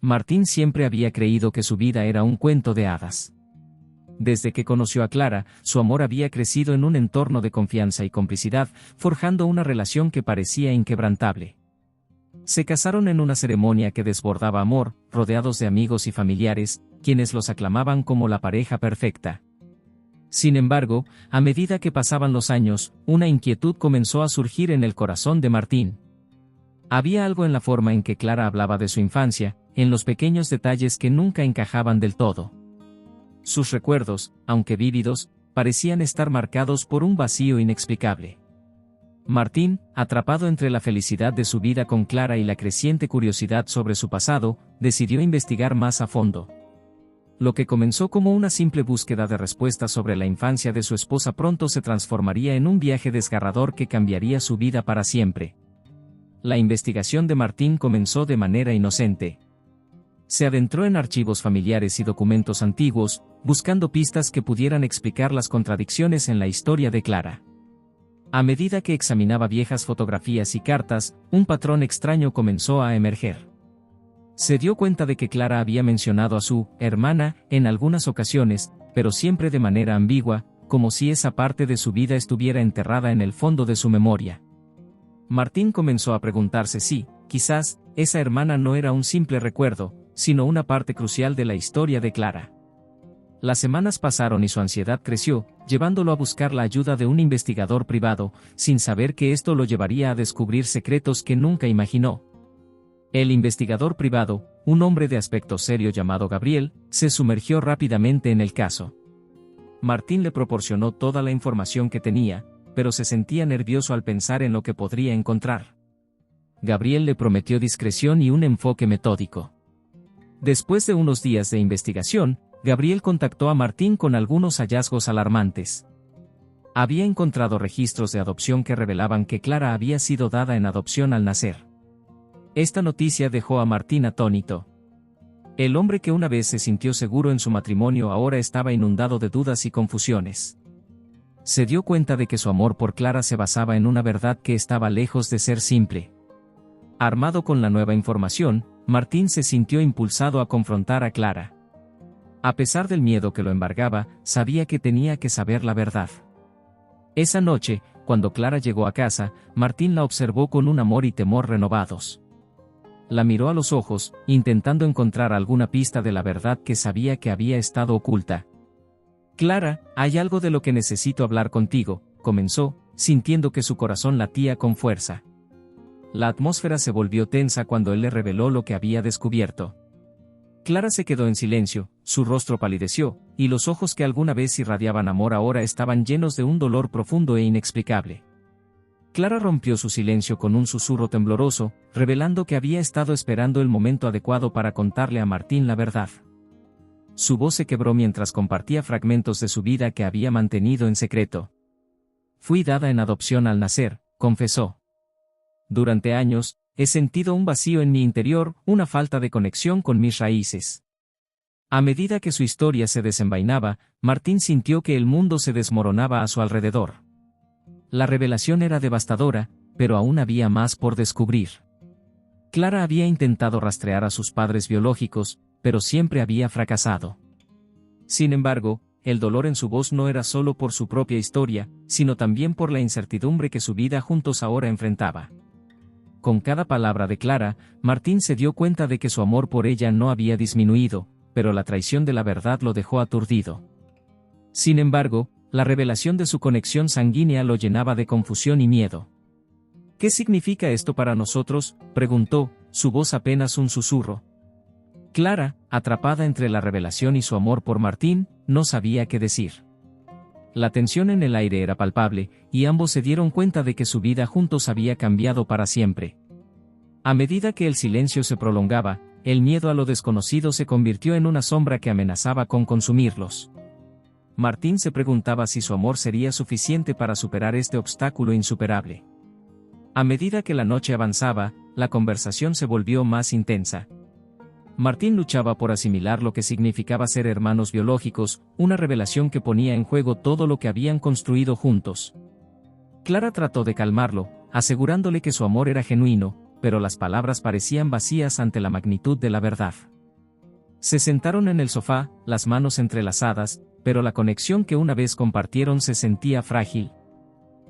Martín siempre había creído que su vida era un cuento de hadas. Desde que conoció a Clara, su amor había crecido en un entorno de confianza y complicidad, forjando una relación que parecía inquebrantable. Se casaron en una ceremonia que desbordaba amor, rodeados de amigos y familiares, quienes los aclamaban como la pareja perfecta. Sin embargo, a medida que pasaban los años, una inquietud comenzó a surgir en el corazón de Martín. Había algo en la forma en que Clara hablaba de su infancia, en los pequeños detalles que nunca encajaban del todo. Sus recuerdos, aunque vívidos, parecían estar marcados por un vacío inexplicable. Martín, atrapado entre la felicidad de su vida con Clara y la creciente curiosidad sobre su pasado, decidió investigar más a fondo. Lo que comenzó como una simple búsqueda de respuestas sobre la infancia de su esposa pronto se transformaría en un viaje desgarrador que cambiaría su vida para siempre. La investigación de Martín comenzó de manera inocente. Se adentró en archivos familiares y documentos antiguos, buscando pistas que pudieran explicar las contradicciones en la historia de Clara. A medida que examinaba viejas fotografías y cartas, un patrón extraño comenzó a emerger. Se dio cuenta de que Clara había mencionado a su hermana en algunas ocasiones, pero siempre de manera ambigua, como si esa parte de su vida estuviera enterrada en el fondo de su memoria. Martín comenzó a preguntarse si, quizás, esa hermana no era un simple recuerdo, sino una parte crucial de la historia de Clara. Las semanas pasaron y su ansiedad creció, llevándolo a buscar la ayuda de un investigador privado, sin saber que esto lo llevaría a descubrir secretos que nunca imaginó. El investigador privado, un hombre de aspecto serio llamado Gabriel, se sumergió rápidamente en el caso. Martín le proporcionó toda la información que tenía, pero se sentía nervioso al pensar en lo que podría encontrar. Gabriel le prometió discreción y un enfoque metódico. Después de unos días de investigación, Gabriel contactó a Martín con algunos hallazgos alarmantes. Había encontrado registros de adopción que revelaban que Clara había sido dada en adopción al nacer. Esta noticia dejó a Martín atónito. El hombre que una vez se sintió seguro en su matrimonio ahora estaba inundado de dudas y confusiones. Se dio cuenta de que su amor por Clara se basaba en una verdad que estaba lejos de ser simple. Armado con la nueva información, Martín se sintió impulsado a confrontar a Clara. A pesar del miedo que lo embargaba, sabía que tenía que saber la verdad. Esa noche, cuando Clara llegó a casa, Martín la observó con un amor y temor renovados. La miró a los ojos, intentando encontrar alguna pista de la verdad que sabía que había estado oculta. «Clara, hay algo de lo que necesito hablar contigo», comenzó, sintiendo que su corazón latía con fuerza. La atmósfera se volvió tensa cuando él le reveló lo que había descubierto. Clara se quedó en silencio, su rostro palideció, y los ojos que alguna vez irradiaban amor ahora estaban llenos de un dolor profundo e inexplicable. Clara rompió su silencio con un susurro tembloroso, revelando que había estado esperando el momento adecuado para contarle a Martín la verdad. Su voz se quebró mientras compartía fragmentos de su vida que había mantenido en secreto. «Fui dada en adopción al nacer», confesó. «Durante años, he sentido un vacío en mi interior, una falta de conexión con mis raíces». A medida que su historia se desenvainaba, Martín sintió que el mundo se desmoronaba a su alrededor. La revelación era devastadora, pero aún había más por descubrir. Clara había intentado rastrear a sus padres biológicos, pero siempre había fracasado. Sin embargo, el dolor en su voz no era solo por su propia historia, sino también por la incertidumbre que su vida juntos ahora enfrentaba. Con cada palabra de Clara, Martín se dio cuenta de que su amor por ella no había disminuido, pero la traición de la verdad lo dejó aturdido. Sin embargo, la revelación de su conexión sanguínea lo llenaba de confusión y miedo. «¿Qué significa esto para nosotros?», preguntó, su voz apenas un susurro. Clara, atrapada entre la revelación y su amor por Martín, no sabía qué decir. La tensión en el aire era palpable, y ambos se dieron cuenta de que su vida juntos había cambiado para siempre. A medida que el silencio se prolongaba, el miedo a lo desconocido se convirtió en una sombra que amenazaba con consumirlos. Martín se preguntaba si su amor sería suficiente para superar este obstáculo insuperable. A medida que la noche avanzaba, la conversación se volvió más intensa. Martín luchaba por asimilar lo que significaba ser hermanos biológicos, una revelación que ponía en juego todo lo que habían construido juntos. Clara trató de calmarlo, asegurándole que su amor era genuino, pero las palabras parecían vacías ante la magnitud de la verdad. Se sentaron en el sofá, las manos entrelazadas, pero la conexión que una vez compartieron se sentía frágil.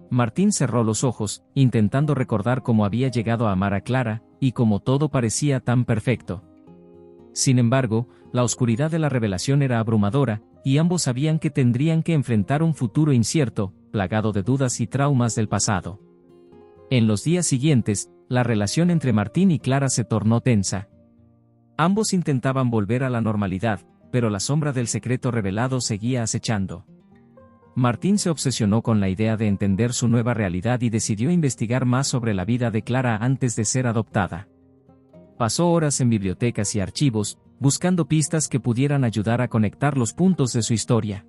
Martín cerró los ojos, intentando recordar cómo había llegado a amar a Clara, y cómo todo parecía tan perfecto. Sin embargo, la oscuridad de la revelación era abrumadora, y ambos sabían que tendrían que enfrentar un futuro incierto, plagado de dudas y traumas del pasado. En los días siguientes, la relación entre Martín y Clara se tornó tensa. Ambos intentaban volver a la normalidad, pero la sombra del secreto revelado seguía acechando. Martín se obsesionó con la idea de entender su nueva realidad y decidió investigar más sobre la vida de Clara antes de ser adoptada. Pasó horas en bibliotecas y archivos, buscando pistas que pudieran ayudar a conectar los puntos de su historia.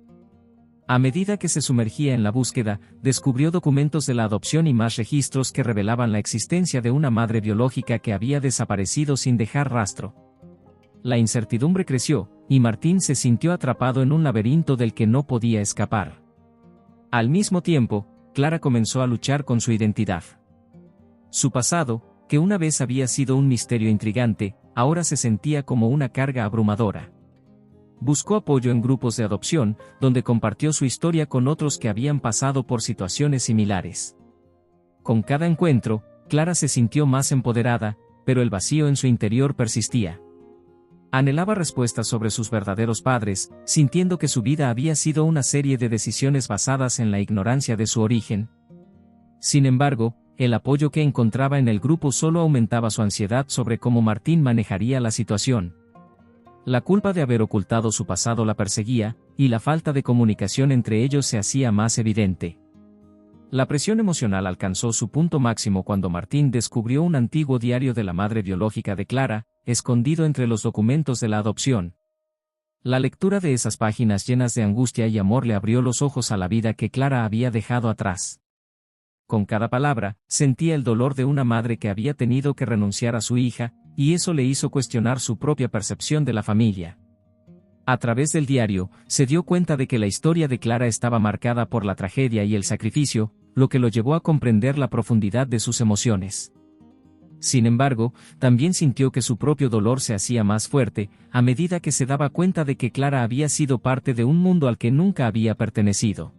A medida que se sumergía en la búsqueda, descubrió documentos de la adopción y más registros que revelaban la existencia de una madre biológica que había desaparecido sin dejar rastro. La incertidumbre creció, y Martín se sintió atrapado en un laberinto del que no podía escapar. Al mismo tiempo, Clara comenzó a luchar con su identidad. Su pasado, que una vez había sido un misterio intrigante, ahora se sentía como una carga abrumadora. Buscó apoyo en grupos de adopción, donde compartió su historia con otros que habían pasado por situaciones similares. Con cada encuentro, Clara se sintió más empoderada, pero el vacío en su interior persistía. Anhelaba respuestas sobre sus verdaderos padres, sintiendo que su vida había sido una serie de decisiones basadas en la ignorancia de su origen. Sin embargo, el apoyo que encontraba en el grupo solo aumentaba su ansiedad sobre cómo Martín manejaría la situación. La culpa de haber ocultado su pasado la perseguía, y la falta de comunicación entre ellos se hacía más evidente. La presión emocional alcanzó su punto máximo cuando Martín descubrió un antiguo diario de la madre biológica de Clara, escondido entre los documentos de la adopción. La lectura de esas páginas llenas de angustia y amor le abrió los ojos a la vida que Clara había dejado atrás. Con cada palabra, sentía el dolor de una madre que había tenido que renunciar a su hija, y eso le hizo cuestionar su propia percepción de la familia. A través del diario, se dio cuenta de que la historia de Clara estaba marcada por la tragedia y el sacrificio, lo que lo llevó a comprender la profundidad de sus emociones. Sin embargo, también sintió que su propio dolor se hacía más fuerte, a medida que se daba cuenta de que Clara había sido parte de un mundo al que nunca había pertenecido.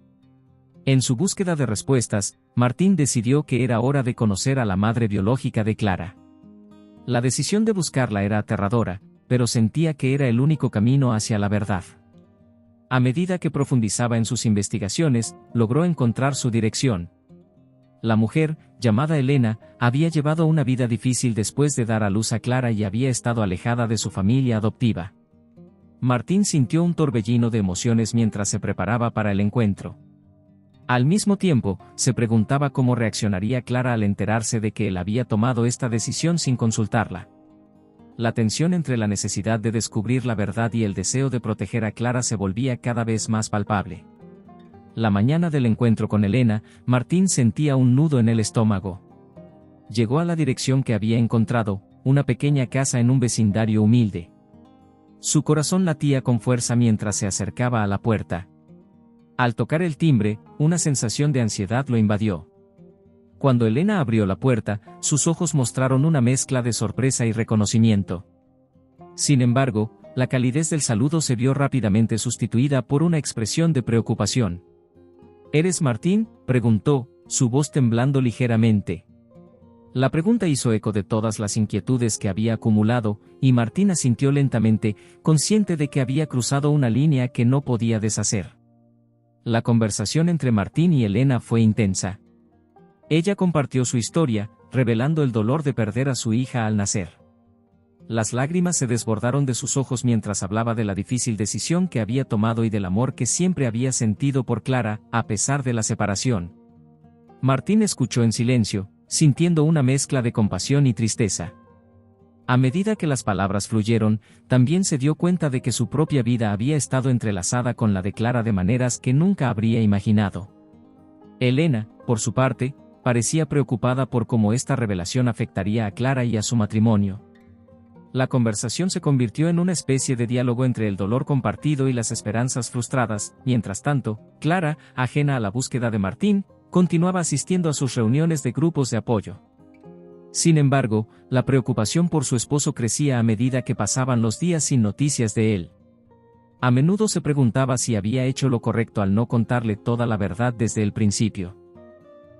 En su búsqueda de respuestas, Martín decidió que era hora de conocer a la madre biológica de Clara. La decisión de buscarla era aterradora, pero sentía que era el único camino hacia la verdad. A medida que profundizaba en sus investigaciones, logró encontrar su dirección. La mujer, llamada Elena, había llevado una vida difícil después de dar a luz a Clara y había estado alejada de su familia adoptiva. Martín sintió un torbellino de emociones mientras se preparaba para el encuentro. Al mismo tiempo, se preguntaba cómo reaccionaría Clara al enterarse de que él había tomado esta decisión sin consultarla. La tensión entre la necesidad de descubrir la verdad y el deseo de proteger a Clara se volvía cada vez más palpable. La mañana del encuentro con Elena, Martín sentía un nudo en el estómago. Llegó a la dirección que había encontrado, una pequeña casa en un vecindario humilde. Su corazón latía con fuerza mientras se acercaba a la puerta. Al tocar el timbre, una sensación de ansiedad lo invadió. Cuando Elena abrió la puerta, sus ojos mostraron una mezcla de sorpresa y reconocimiento. Sin embargo, la calidez del saludo se vio rápidamente sustituida por una expresión de preocupación. ¿Eres Martín?, preguntó, su voz temblando ligeramente. La pregunta hizo eco de todas las inquietudes que había acumulado, y Martín asintió lentamente, consciente de que había cruzado una línea que no podía deshacer. La conversación entre Martín y Elena fue intensa. Ella compartió su historia, revelando el dolor de perder a su hija al nacer. Las lágrimas se desbordaron de sus ojos mientras hablaba de la difícil decisión que había tomado y del amor que siempre había sentido por Clara, a pesar de la separación. Martín escuchó en silencio, sintiendo una mezcla de compasión y tristeza. A medida que las palabras fluyeron, también se dio cuenta de que su propia vida había estado entrelazada con la de Clara de maneras que nunca habría imaginado. Elena, por su parte, parecía preocupada por cómo esta revelación afectaría a Clara y a su matrimonio. La conversación se convirtió en una especie de diálogo entre el dolor compartido y las esperanzas frustradas. Mientras tanto, Clara, ajena a la búsqueda de Martín, continuaba asistiendo a sus reuniones de grupos de apoyo. Sin embargo, la preocupación por su esposo crecía a medida que pasaban los días sin noticias de él. A menudo se preguntaba si había hecho lo correcto al no contarle toda la verdad desde el principio.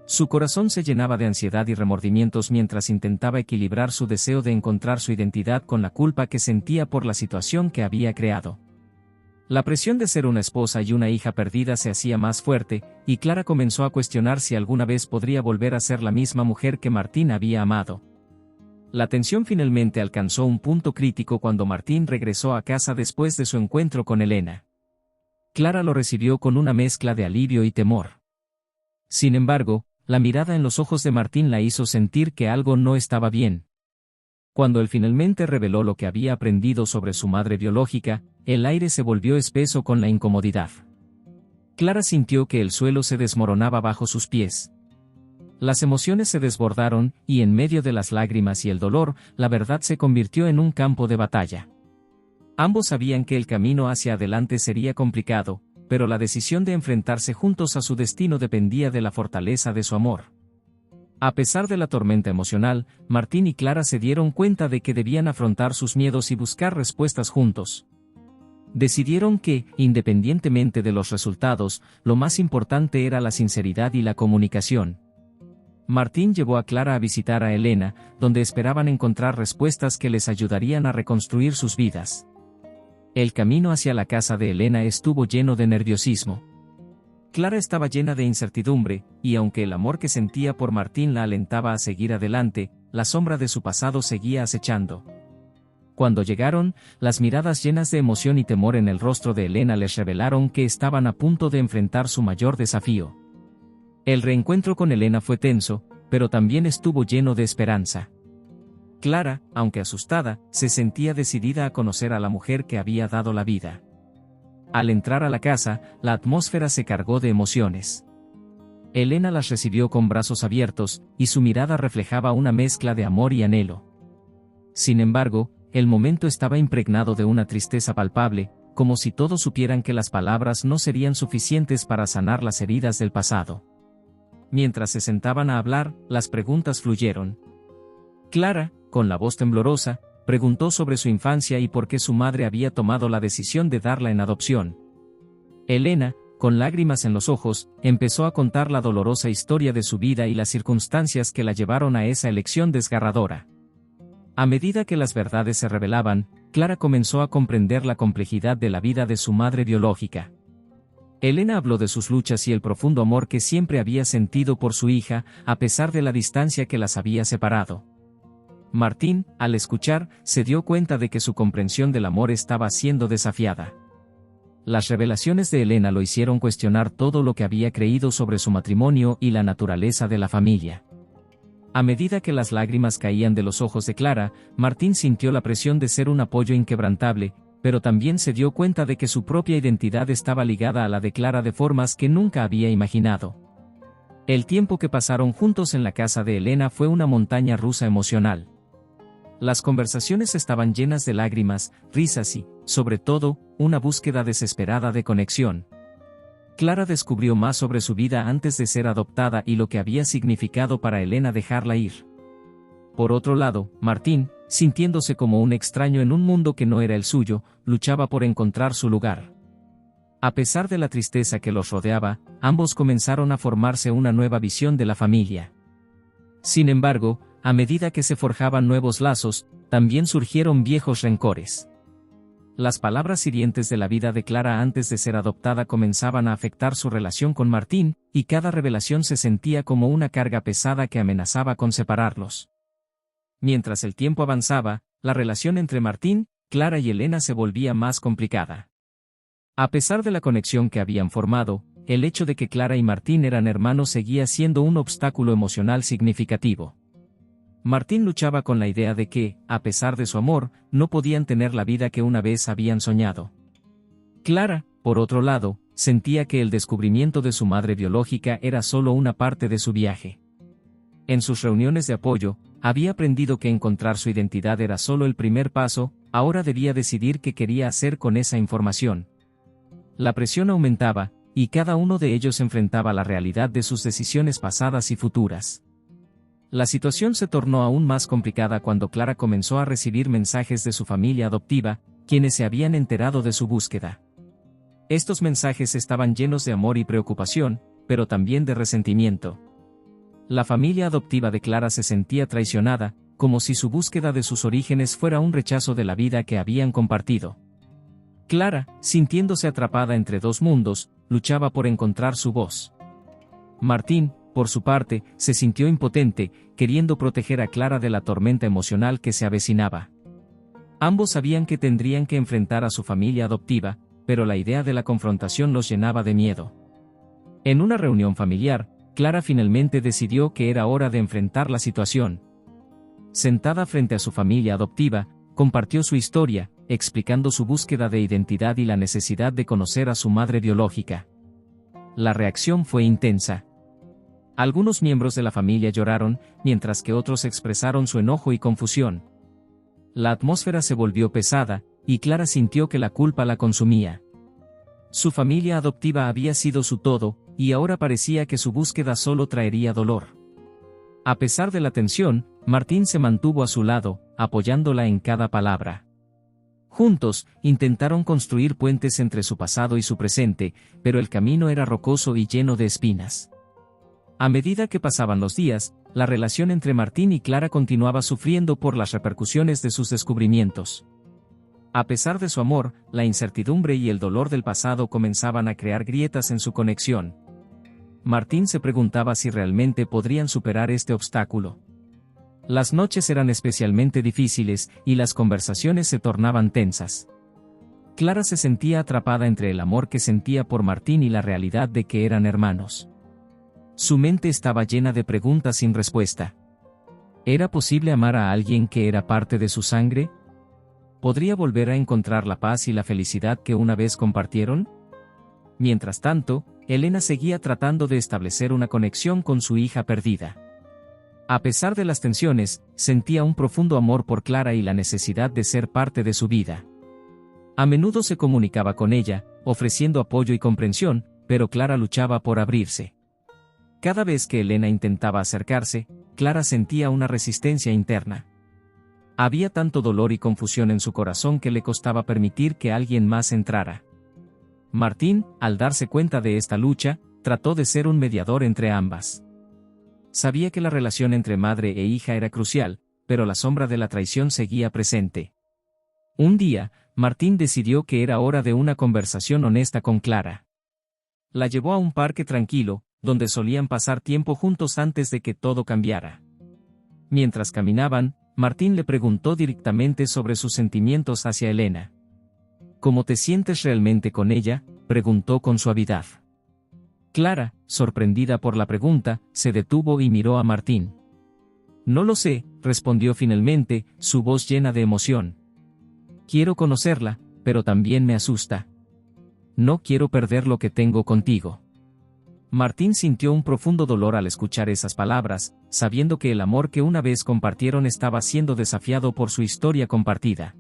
Su corazón se llenaba de ansiedad y remordimientos mientras intentaba equilibrar su deseo de encontrar su identidad con la culpa que sentía por la situación que había creado. La presión de ser una esposa y una hija perdida se hacía más fuerte, y Clara comenzó a cuestionar si alguna vez podría volver a ser la misma mujer que Martín había amado. La tensión finalmente alcanzó un punto crítico cuando Martín regresó a casa después de su encuentro con Elena. Clara lo recibió con una mezcla de alivio y temor. Sin embargo, la mirada en los ojos de Martín la hizo sentir que algo no estaba bien. Cuando él finalmente reveló lo que había aprendido sobre su madre biológica, el aire se volvió espeso con la incomodidad. Clara sintió que el suelo se desmoronaba bajo sus pies. Las emociones se desbordaron, y en medio de las lágrimas y el dolor, la verdad se convirtió en un campo de batalla. Ambos sabían que el camino hacia adelante sería complicado, pero la decisión de enfrentarse juntos a su destino dependía de la fortaleza de su amor. A pesar de la tormenta emocional, Martín y Clara se dieron cuenta de que debían afrontar sus miedos y buscar respuestas juntos. Decidieron que, independientemente de los resultados, lo más importante era la sinceridad y la comunicación. Martín llevó a Clara a visitar a Elena, donde esperaban encontrar respuestas que les ayudarían a reconstruir sus vidas. El camino hacia la casa de Elena estuvo lleno de nerviosismo. Clara estaba llena de incertidumbre, y aunque el amor que sentía por Martín la alentaba a seguir adelante, la sombra de su pasado seguía acechando. Cuando llegaron, las miradas llenas de emoción y temor en el rostro de Elena les revelaron que estaban a punto de enfrentar su mayor desafío. El reencuentro con Elena fue tenso, pero también estuvo lleno de esperanza. Clara, aunque asustada, se sentía decidida a conocer a la mujer que había dado la vida. Al entrar a la casa, la atmósfera se cargó de emociones. Elena las recibió con brazos abiertos, y su mirada reflejaba una mezcla de amor y anhelo. Sin embargo, el momento estaba impregnado de una tristeza palpable, como si todos supieran que las palabras no serían suficientes para sanar las heridas del pasado. Mientras se sentaban a hablar, las preguntas fluyeron. Clara, con la voz temblorosa, preguntó sobre su infancia y por qué su madre había tomado la decisión de darla en adopción. Elena, con lágrimas en los ojos, empezó a contar la dolorosa historia de su vida y las circunstancias que la llevaron a esa elección desgarradora. A medida que las verdades se revelaban, Clara comenzó a comprender la complejidad de la vida de su madre biológica. Elena habló de sus luchas y el profundo amor que siempre había sentido por su hija, a pesar de la distancia que las había separado. Martín, al escuchar, se dio cuenta de que su comprensión del amor estaba siendo desafiada. Las revelaciones de Elena lo hicieron cuestionar todo lo que había creído sobre su matrimonio y la naturaleza de la familia. A medida que las lágrimas caían de los ojos de Clara, Martín sintió la presión de ser un apoyo inquebrantable, pero también se dio cuenta de que su propia identidad estaba ligada a la de Clara de formas que nunca había imaginado. El tiempo que pasaron juntos en la casa de Elena fue una montaña rusa emocional. Las conversaciones estaban llenas de lágrimas, risas y, sobre todo, una búsqueda desesperada de conexión. Clara descubrió más sobre su vida antes de ser adoptada y lo que había significado para Elena dejarla ir. Por otro lado, Martín, sintiéndose como un extraño en un mundo que no era el suyo, luchaba por encontrar su lugar. A pesar de la tristeza que los rodeaba, ambos comenzaron a formarse una nueva visión de la familia. Sin embargo, a medida que se forjaban nuevos lazos, también surgieron viejos rencores. Las palabras hirientes de la vida de Clara antes de ser adoptada comenzaban a afectar su relación con Martín, y cada revelación se sentía como una carga pesada que amenazaba con separarlos. Mientras el tiempo avanzaba, la relación entre Martín, Clara y Elena se volvía más complicada. A pesar de la conexión que habían formado, el hecho de que Clara y Martín eran hermanos seguía siendo un obstáculo emocional significativo. Martín luchaba con la idea de que, a pesar de su amor, no podían tener la vida que una vez habían soñado. Clara, por otro lado, sentía que el descubrimiento de su madre biológica era solo una parte de su viaje. En sus reuniones de apoyo, había aprendido que encontrar su identidad era solo el primer paso, ahora debía decidir qué quería hacer con esa información. La presión aumentaba, y cada uno de ellos enfrentaba la realidad de sus decisiones pasadas y futuras. La situación se tornó aún más complicada cuando Clara comenzó a recibir mensajes de su familia adoptiva, quienes se habían enterado de su búsqueda. Estos mensajes estaban llenos de amor y preocupación, pero también de resentimiento. La familia adoptiva de Clara se sentía traicionada, como si su búsqueda de sus orígenes fuera un rechazo de la vida que habían compartido. Clara, sintiéndose atrapada entre dos mundos, luchaba por encontrar su voz. Martín, por su parte, se sintió impotente, queriendo proteger a Clara de la tormenta emocional que se avecinaba. Ambos sabían que tendrían que enfrentar a su familia adoptiva, pero la idea de la confrontación los llenaba de miedo. En una reunión familiar, Clara finalmente decidió que era hora de enfrentar la situación. Sentada frente a su familia adoptiva, compartió su historia, explicando su búsqueda de identidad y la necesidad de conocer a su madre biológica. La reacción fue intensa. Algunos miembros de la familia lloraron, mientras que otros expresaron su enojo y confusión. La atmósfera se volvió pesada, y Clara sintió que la culpa la consumía. Su familia adoptiva había sido su todo, y ahora parecía que su búsqueda solo traería dolor. A pesar de la tensión, Martín se mantuvo a su lado, apoyándola en cada palabra. Juntos, intentaron construir puentes entre su pasado y su presente, pero el camino era rocoso y lleno de espinas. A medida que pasaban los días, la relación entre Martín y Clara continuaba sufriendo por las repercusiones de sus descubrimientos. A pesar de su amor, la incertidumbre y el dolor del pasado comenzaban a crear grietas en su conexión. Martín se preguntaba si realmente podrían superar este obstáculo. Las noches eran especialmente difíciles, y las conversaciones se tornaban tensas. Clara se sentía atrapada entre el amor que sentía por Martín y la realidad de que eran hermanos. Su mente estaba llena de preguntas sin respuesta. ¿Era posible amar a alguien que era parte de su sangre? ¿Podría volver a encontrar la paz y la felicidad que una vez compartieron? Mientras tanto, Elena seguía tratando de establecer una conexión con su hija perdida. A pesar de las tensiones, sentía un profundo amor por Clara y la necesidad de ser parte de su vida. A menudo se comunicaba con ella, ofreciendo apoyo y comprensión, pero Clara luchaba por abrirse. Cada vez que Elena intentaba acercarse, Clara sentía una resistencia interna. Había tanto dolor y confusión en su corazón que le costaba permitir que alguien más entrara. Martín, al darse cuenta de esta lucha, trató de ser un mediador entre ambas. Sabía que la relación entre madre e hija era crucial, pero la sombra de la traición seguía presente. Un día, Martín decidió que era hora de una conversación honesta con Clara. La llevó a un parque tranquilo, donde solían pasar tiempo juntos antes de que todo cambiara. Mientras caminaban, Martín le preguntó directamente sobre sus sentimientos hacia Elena. ¿Cómo te sientes realmente con ella?, preguntó con suavidad. Clara, sorprendida por la pregunta, se detuvo y miró a Martín. No lo sé, respondió finalmente, su voz llena de emoción. Quiero conocerla, pero también me asusta. No quiero perder lo que tengo contigo. Martín sintió un profundo dolor al escuchar esas palabras, sabiendo que el amor que una vez compartieron estaba siendo desafiado por su historia compartida.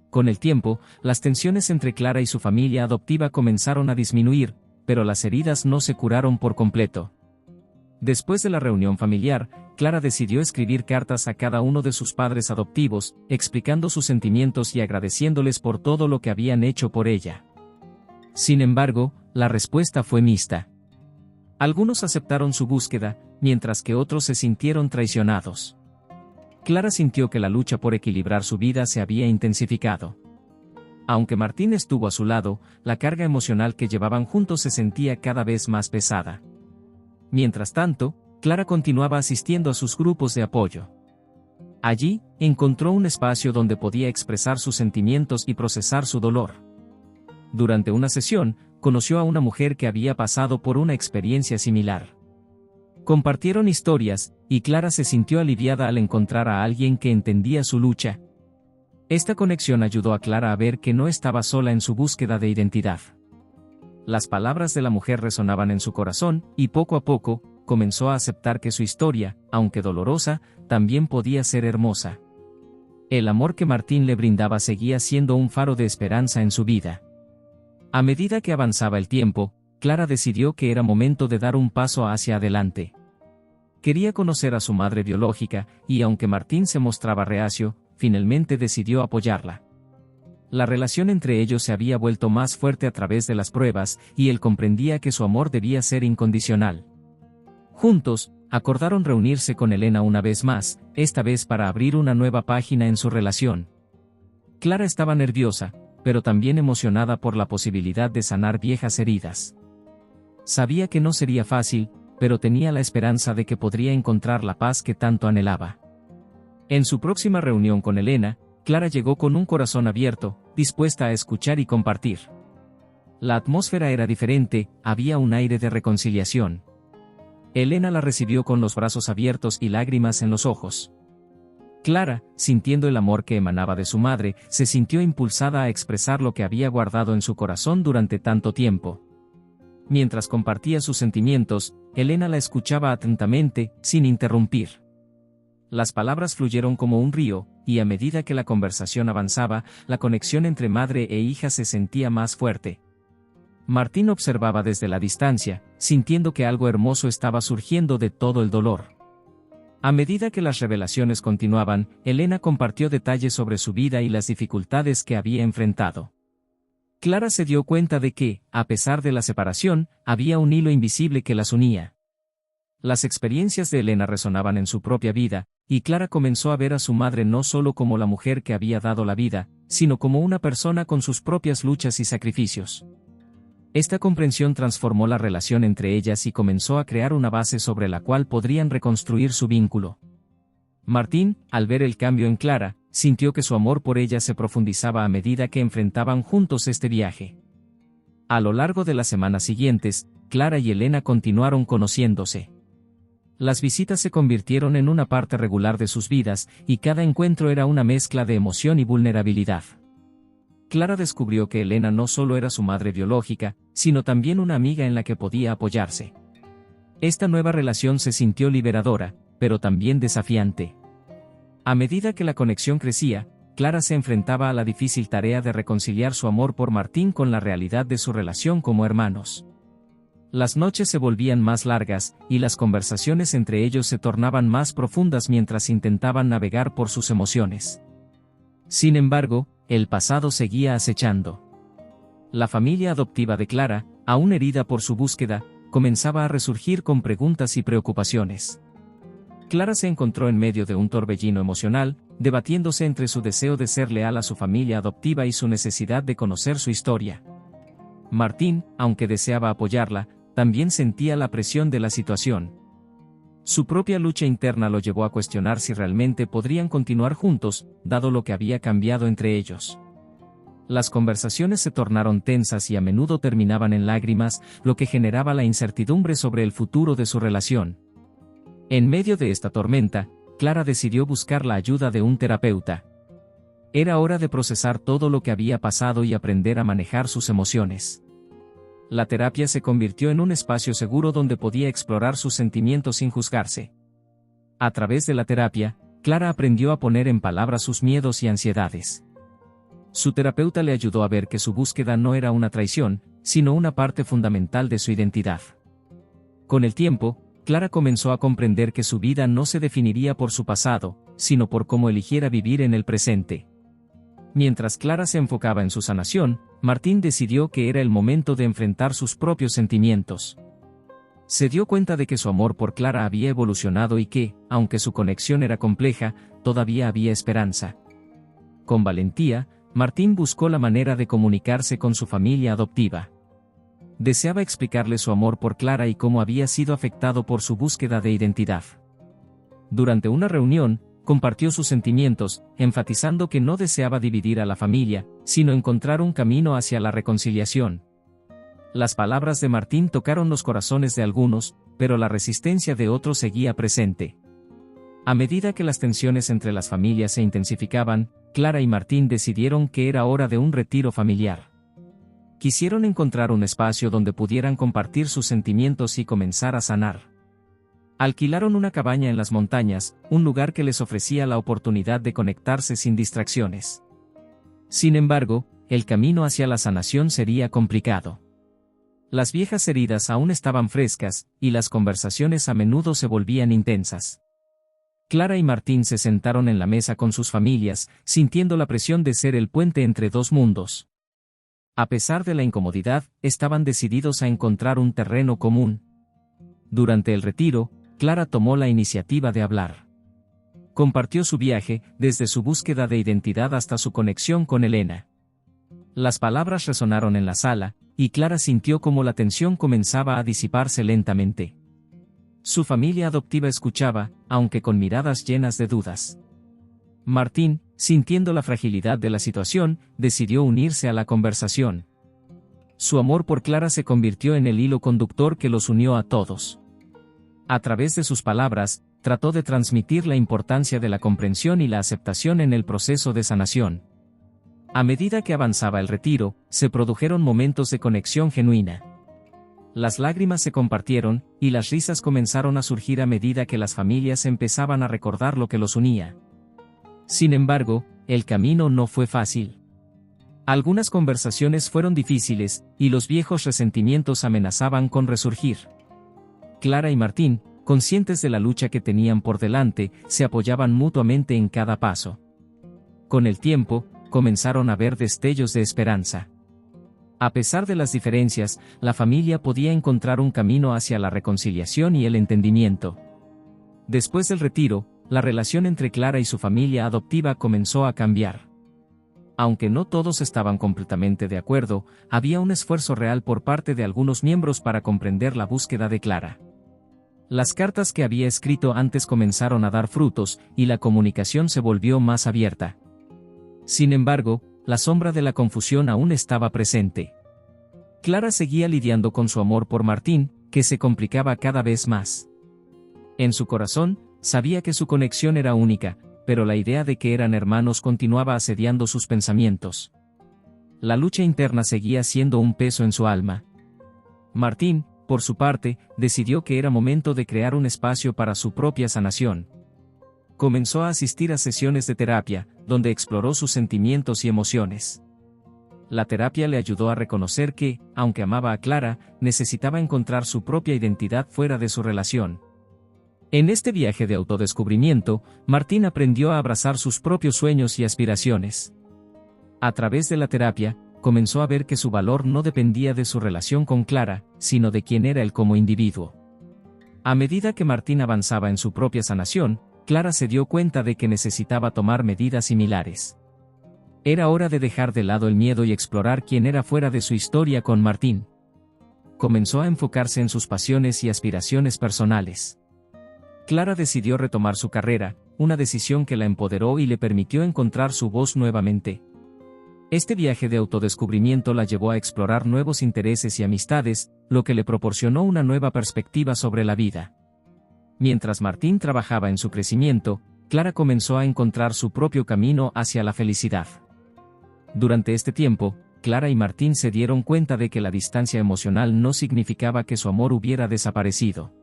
Con el tiempo, las tensiones entre Clara y su familia adoptiva comenzaron a disminuir, pero las heridas no se curaron por completo. Después de la reunión familiar, Clara decidió escribir cartas a cada uno de sus padres adoptivos, explicando sus sentimientos y agradeciéndoles por todo lo que habían hecho por ella. Sin embargo, la respuesta fue mixta. Algunos aceptaron su búsqueda, mientras que otros se sintieron traicionados. Clara sintió que la lucha por equilibrar su vida se había intensificado. Aunque Martín estuvo a su lado, la carga emocional que llevaban juntos se sentía cada vez más pesada. Mientras tanto, Clara continuaba asistiendo a sus grupos de apoyo. Allí, encontró un espacio donde podía expresar sus sentimientos y procesar su dolor. Durante una sesión, conoció a una mujer que había pasado por una experiencia similar. Compartieron historias, y Clara se sintió aliviada al encontrar a alguien que entendía su lucha. Esta conexión ayudó a Clara a ver que no estaba sola en su búsqueda de identidad. Las palabras de la mujer resonaban en su corazón, y poco a poco, comenzó a aceptar que su historia, aunque dolorosa, también podía ser hermosa. El amor que Martín le brindaba seguía siendo un faro de esperanza en su vida. A medida que avanzaba el tiempo, Clara decidió que era momento de dar un paso hacia adelante. Quería conocer a su madre biológica, y aunque Martín se mostraba reacio, finalmente decidió apoyarla. La relación entre ellos se había vuelto más fuerte a través de las pruebas, y él comprendía que su amor debía ser incondicional. Juntos, acordaron reunirse con Elena una vez más, esta vez para abrir una nueva página en su relación. Clara estaba nerviosa, pero también emocionada por la posibilidad de sanar viejas heridas. Sabía que no sería fácil, pero tenía la esperanza de que podría encontrar la paz que tanto anhelaba. En su próxima reunión con Elena, Clara llegó con un corazón abierto, dispuesta a escuchar y compartir. La atmósfera era diferente, había un aire de reconciliación. Elena la recibió con los brazos abiertos y lágrimas en los ojos. Clara, sintiendo el amor que emanaba de su madre, se sintió impulsada a expresar lo que había guardado en su corazón durante tanto tiempo. Mientras compartía sus sentimientos, Elena la escuchaba atentamente, sin interrumpir. Las palabras fluyeron como un río, y a medida que la conversación avanzaba, la conexión entre madre e hija se sentía más fuerte. Martín observaba desde la distancia, sintiendo que algo hermoso estaba surgiendo de todo el dolor. A medida que las revelaciones continuaban, Elena compartió detalles sobre su vida y las dificultades que había enfrentado. Clara se dio cuenta de que, a pesar de la separación, había un hilo invisible que las unía. Las experiencias de Elena resonaban en su propia vida, y Clara comenzó a ver a su madre no solo como la mujer que había dado la vida, sino como una persona con sus propias luchas y sacrificios. Esta comprensión transformó la relación entre ellas y comenzó a crear una base sobre la cual podrían reconstruir su vínculo. Martín, al ver el cambio en Clara, sintió que su amor por ella se profundizaba a medida que enfrentaban juntos este viaje. A lo largo de las semanas siguientes, Clara y Elena continuaron conociéndose. Las visitas se convirtieron en una parte regular de sus vidas, y cada encuentro era una mezcla de emoción y vulnerabilidad. Clara descubrió que Elena no solo era su madre biológica, sino también una amiga en la que podía apoyarse. Esta nueva relación se sintió liberadora, pero también desafiante. A medida que la conexión crecía, Clara se enfrentaba a la difícil tarea de reconciliar su amor por Martín con la realidad de su relación como hermanos. Las noches se volvían más largas, y las conversaciones entre ellos se tornaban más profundas mientras intentaban navegar por sus emociones. Sin embargo, el pasado seguía acechando. La familia adoptiva de Clara, aún herida por su búsqueda, comenzaba a resurgir con preguntas y preocupaciones. Clara se encontró en medio de un torbellino emocional, debatiéndose entre su deseo de ser leal a su familia adoptiva y su necesidad de conocer su historia. Martín, aunque deseaba apoyarla, también sentía la presión de la situación. Su propia lucha interna lo llevó a cuestionar si realmente podrían continuar juntos, dado lo que había cambiado entre ellos. Las conversaciones se tornaron tensas y a menudo terminaban en lágrimas, lo que generaba la incertidumbre sobre el futuro de su relación. En medio de esta tormenta, Clara decidió buscar la ayuda de un terapeuta. Era hora de procesar todo lo que había pasado y aprender a manejar sus emociones. La terapia se convirtió en un espacio seguro donde podía explorar sus sentimientos sin juzgarse. A través de la terapia, Clara aprendió a poner en palabras sus miedos y ansiedades. Su terapeuta le ayudó a ver que su búsqueda no era una traición, sino una parte fundamental de su identidad. Con el tiempo, Clara comenzó a comprender que su vida no se definiría por su pasado, sino por cómo eligiera vivir en el presente. Mientras Clara se enfocaba en su sanación, Martín decidió que era el momento de enfrentar sus propios sentimientos. Se dio cuenta de que su amor por Clara había evolucionado y que, aunque su conexión era compleja, todavía había esperanza. Con valentía, Martín buscó la manera de comunicarse con su familia adoptiva. Deseaba explicarle su amor por Clara y cómo había sido afectado por su búsqueda de identidad. Durante una reunión, compartió sus sentimientos, enfatizando que no deseaba dividir a la familia, sino encontrar un camino hacia la reconciliación. Las palabras de Martín tocaron los corazones de algunos, pero la resistencia de otros seguía presente. A medida que las tensiones entre las familias se intensificaban, Clara y Martín decidieron que era hora de un retiro familiar. Quisieron encontrar un espacio donde pudieran compartir sus sentimientos y comenzar a sanar. Alquilaron una cabaña en las montañas, un lugar que les ofrecía la oportunidad de conectarse sin distracciones. Sin embargo, el camino hacia la sanación sería complicado. Las viejas heridas aún estaban frescas, y las conversaciones a menudo se volvían intensas. Clara y Martín se sentaron en la mesa con sus familias, sintiendo la presión de ser el puente entre dos mundos. A pesar de la incomodidad, estaban decididos a encontrar un terreno común. Durante el retiro, Clara tomó la iniciativa de hablar. Compartió su viaje, desde su búsqueda de identidad hasta su conexión con Elena. Las palabras resonaron en la sala, y Clara sintió como la tensión comenzaba a disiparse lentamente. Su familia adoptiva escuchaba, aunque con miradas llenas de dudas. Martín, sintiendo la fragilidad de la situación, decidió unirse a la conversación. Su amor por Clara se convirtió en el hilo conductor que los unió a todos. A través de sus palabras, trató de transmitir la importancia de la comprensión y la aceptación en el proceso de sanación. A medida que avanzaba el retiro, se produjeron momentos de conexión genuina. Las lágrimas se compartieron, y las risas comenzaron a surgir a medida que las familias empezaban a recordar lo que los unía. Sin embargo, el camino no fue fácil. Algunas conversaciones fueron difíciles, y los viejos resentimientos amenazaban con resurgir. Clara y Martín, conscientes de la lucha que tenían por delante, se apoyaban mutuamente en cada paso. Con el tiempo, comenzaron a ver destellos de esperanza. A pesar de las diferencias, la familia podía encontrar un camino hacia la reconciliación y el entendimiento. Después del retiro, la relación entre Clara y su familia adoptiva comenzó a cambiar. Aunque no todos estaban completamente de acuerdo, había un esfuerzo real por parte de algunos miembros para comprender la búsqueda de Clara. Las cartas que había escrito antes comenzaron a dar frutos, y la comunicación se volvió más abierta. Sin embargo, la sombra de la confusión aún estaba presente. Clara seguía lidiando con su amor por Martín, que se complicaba cada vez más. En su corazón, sabía que su conexión era única, pero la idea de que eran hermanos continuaba asediando sus pensamientos. La lucha interna seguía siendo un peso en su alma. Martín, por su parte, decidió que era momento de crear un espacio para su propia sanación. Comenzó a asistir a sesiones de terapia, donde exploró sus sentimientos y emociones. La terapia le ayudó a reconocer que, aunque amaba a Clara, necesitaba encontrar su propia identidad fuera de su relación. En este viaje de autodescubrimiento, Martín aprendió a abrazar sus propios sueños y aspiraciones. A través de la terapia, comenzó a ver que su valor no dependía de su relación con Clara, sino de quién era él como individuo. A medida que Martín avanzaba en su propia sanación, Clara se dio cuenta de que necesitaba tomar medidas similares. Era hora de dejar de lado el miedo y explorar quién era fuera de su historia con Martín. Comenzó a enfocarse en sus pasiones y aspiraciones personales. Clara decidió retomar su carrera, una decisión que la empoderó y le permitió encontrar su voz nuevamente. Este viaje de autodescubrimiento la llevó a explorar nuevos intereses y amistades, lo que le proporcionó una nueva perspectiva sobre la vida. Mientras Martín trabajaba en su crecimiento, Clara comenzó a encontrar su propio camino hacia la felicidad. Durante este tiempo, Clara y Martín se dieron cuenta de que la distancia emocional no significaba que su amor hubiera desaparecido.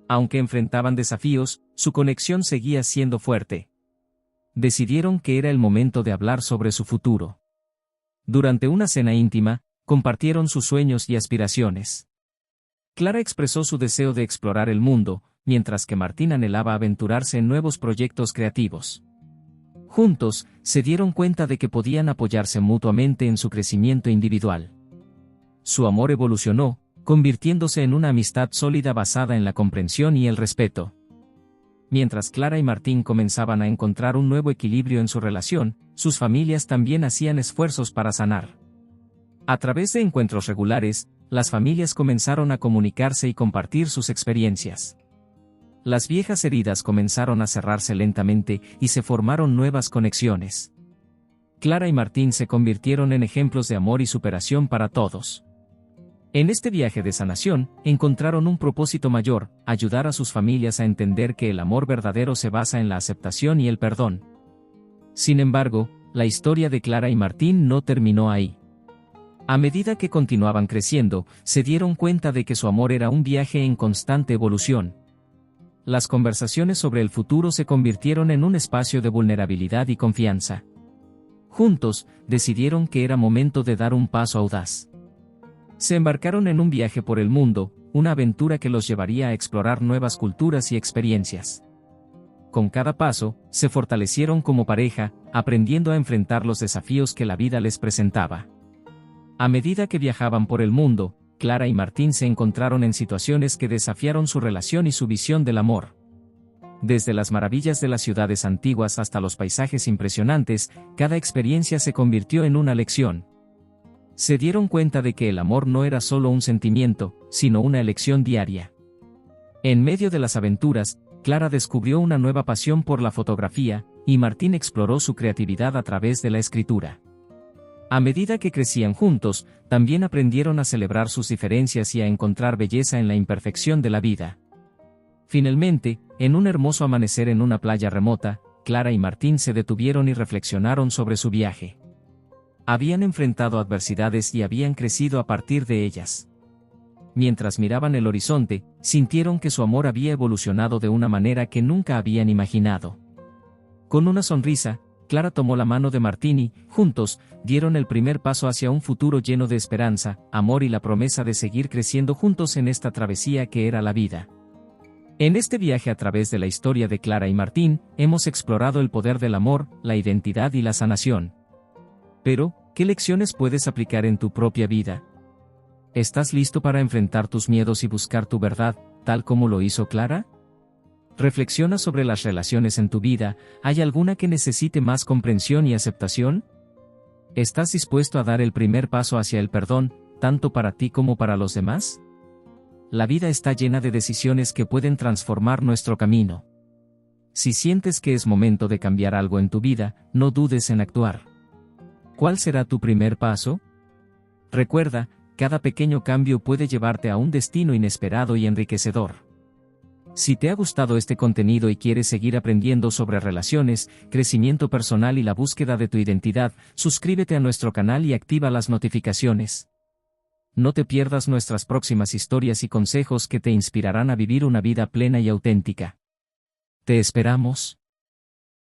Aunque enfrentaban desafíos, su conexión seguía siendo fuerte. Decidieron que era el momento de hablar sobre su futuro. Durante una cena íntima, compartieron sus sueños y aspiraciones. Clara expresó su deseo de explorar el mundo, mientras que Martín anhelaba aventurarse en nuevos proyectos creativos. Juntos, se dieron cuenta de que podían apoyarse mutuamente en su crecimiento individual. Su amor evolucionó, convirtiéndose en una amistad sólida basada en la comprensión y el respeto. Mientras Clara y Martín comenzaban a encontrar un nuevo equilibrio en su relación, sus familias también hacían esfuerzos para sanar. A través de encuentros regulares, las familias comenzaron a comunicarse y compartir sus experiencias. Las viejas heridas comenzaron a cerrarse lentamente y se formaron nuevas conexiones. Clara y Martín se convirtieron en ejemplos de amor y superación para todos. En este viaje de sanación, encontraron un propósito mayor: ayudar a sus familias a entender que el amor verdadero se basa en la aceptación y el perdón. Sin embargo, la historia de Clara y Martín no terminó ahí. A medida que continuaban creciendo, se dieron cuenta de que su amor era un viaje en constante evolución. Las conversaciones sobre el futuro se convirtieron en un espacio de vulnerabilidad y confianza. Juntos, decidieron que era momento de dar un paso audaz. Se embarcaron en un viaje por el mundo, una aventura que los llevaría a explorar nuevas culturas y experiencias. Con cada paso, se fortalecieron como pareja, aprendiendo a enfrentar los desafíos que la vida les presentaba. A medida que viajaban por el mundo, Clara y Martín se encontraron en situaciones que desafiaron su relación y su visión del amor. Desde las maravillas de las ciudades antiguas hasta los paisajes impresionantes, cada experiencia se convirtió en una lección. Se dieron cuenta de que el amor no era solo un sentimiento, sino una elección diaria. En medio de las aventuras, Clara descubrió una nueva pasión por la fotografía, y Martín exploró su creatividad a través de la escritura. A medida que crecían juntos, también aprendieron a celebrar sus diferencias y a encontrar belleza en la imperfección de la vida. Finalmente, en un hermoso amanecer en una playa remota, Clara y Martín se detuvieron y reflexionaron sobre su viaje. Habían enfrentado adversidades y habían crecido a partir de ellas. Mientras miraban el horizonte, sintieron que su amor había evolucionado de una manera que nunca habían imaginado. Con una sonrisa, Clara tomó la mano de Martín y, juntos, dieron el primer paso hacia un futuro lleno de esperanza, amor y la promesa de seguir creciendo juntos en esta travesía que era la vida. En este viaje a través de la historia de Clara y Martín, hemos explorado el poder del amor, la identidad y la sanación. Pero, ¿qué lecciones puedes aplicar en tu propia vida? ¿Estás listo para enfrentar tus miedos y buscar tu verdad, tal como lo hizo Clara? Reflexiona sobre las relaciones en tu vida. ¿Hay alguna que necesite más comprensión y aceptación? ¿Estás dispuesto a dar el primer paso hacia el perdón, tanto para ti como para los demás? La vida está llena de decisiones que pueden transformar nuestro camino. Si sientes que es momento de cambiar algo en tu vida, no dudes en actuar. ¿Cuál será tu primer paso? Recuerda, cada pequeño cambio puede llevarte a un destino inesperado y enriquecedor. Si te ha gustado este contenido y quieres seguir aprendiendo sobre relaciones, crecimiento personal y la búsqueda de tu identidad, suscríbete a nuestro canal y activa las notificaciones. No te pierdas nuestras próximas historias y consejos que te inspirarán a vivir una vida plena y auténtica. Te esperamos.